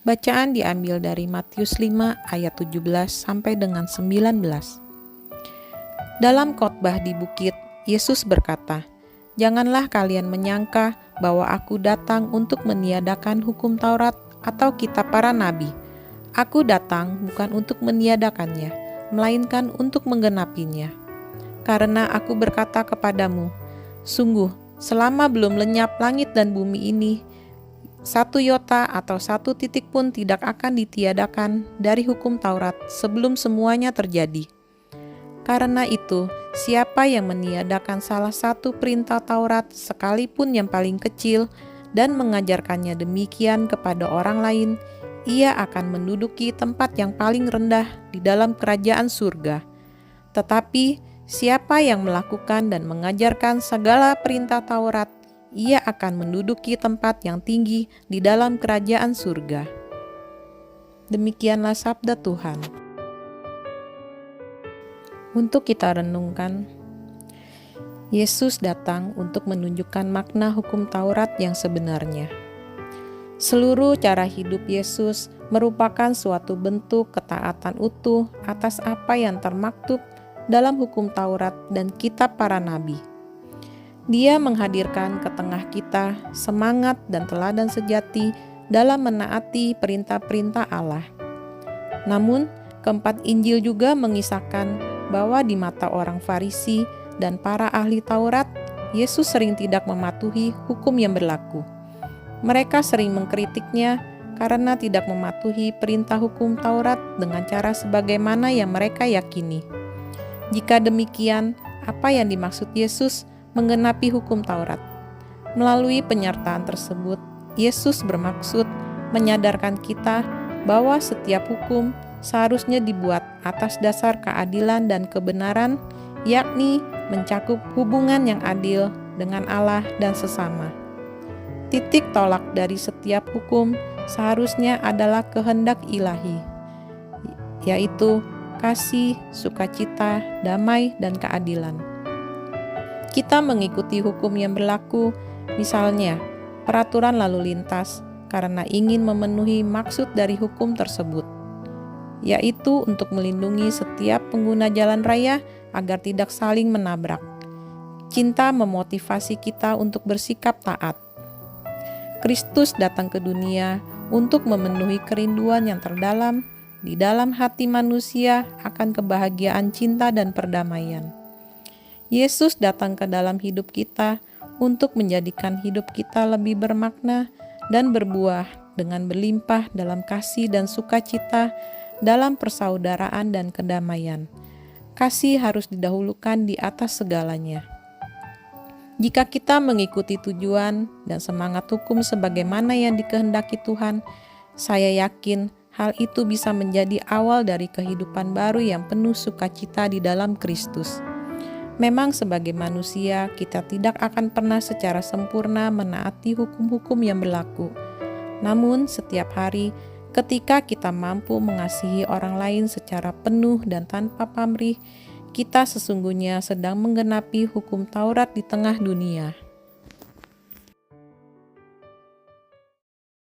Bacaan diambil dari Matius 5 ayat 17 sampai dengan 19. Dalam khotbah di bukit, Yesus berkata, "Janganlah kalian menyangka bahwa aku datang untuk meniadakan hukum Taurat atau kitab para nabi. Aku datang bukan untuk meniadakannya, melainkan untuk menggenapinya. Karena aku berkata kepadamu, sungguh, selama belum lenyap langit dan bumi ini, satu iota atau satu titik pun tidak akan ditiadakan dari hukum Taurat sebelum semuanya terjadi. Karena itu, siapa yang meniadakan salah satu perintah Taurat sekalipun yang paling kecil dan mengajarkannya demikian kepada orang lain, ia akan menduduki tempat yang paling rendah di dalam kerajaan surga. Tetapi siapa yang melakukan dan mengajarkan segala perintah Taurat, ia akan menduduki tempat yang tinggi di dalam kerajaan surga." Demikianlah sabda Tuhan. Untuk kita renungkan, Yesus datang untuk menunjukkan makna hukum Taurat yang sebenarnya. Seluruh cara hidup Yesus merupakan suatu bentuk ketaatan utuh atas apa yang termaktub dalam hukum Taurat dan kitab para nabi. Dia menghadirkan ke tengah kita semangat dan teladan sejati dalam menaati perintah-perintah Allah. Namun, keempat Injil juga mengisahkan bahwa di mata orang Farisi dan para ahli Taurat, Yesus sering tidak mematuhi hukum yang berlaku. Mereka sering mengkritiknya karena tidak mematuhi perintah hukum Taurat dengan cara sebagaimana yang mereka yakini. Jika demikian, apa yang dimaksud Yesus menggenapi hukum Taurat? Melalui penyertaan tersebut, Yesus bermaksud menyadarkan kita bahwa setiap hukum seharusnya dibuat atas dasar keadilan dan kebenaran, yakni mencakup hubungan yang adil dengan Allah dan sesama. Titik tolak dari setiap hukum seharusnya adalah kehendak ilahi, yaitu kasih, sukacita, damai, dan keadilan. Kita mengikuti hukum yang berlaku, misalnya peraturan lalu lintas, karena ingin memenuhi maksud dari hukum tersebut, yaitu untuk melindungi setiap pengguna jalan raya agar tidak saling menabrak. Cinta memotivasi kita untuk bersikap taat. Kristus datang ke dunia untuk memenuhi kerinduan yang terdalam di dalam hati manusia akan kebahagiaan cinta dan perdamaian. Yesus datang ke dalam hidup kita untuk menjadikan hidup kita lebih bermakna dan berbuah dengan berlimpah dalam kasih dan sukacita, dalam persaudaraan dan kedamaian. Kasih harus didahulukan di atas segalanya. Jika kita mengikuti tujuan dan semangat hukum sebagaimana yang dikehendaki Tuhan, saya yakin hal itu bisa menjadi awal dari kehidupan baru yang penuh sukacita di dalam Kristus. Memang sebagai manusia, kita tidak akan pernah secara sempurna menaati hukum-hukum yang berlaku. Namun setiap hari, ketika kita mampu mengasihi orang lain secara penuh dan tanpa pamrih, kita sesungguhnya sedang menggenapi hukum Taurat di tengah dunia.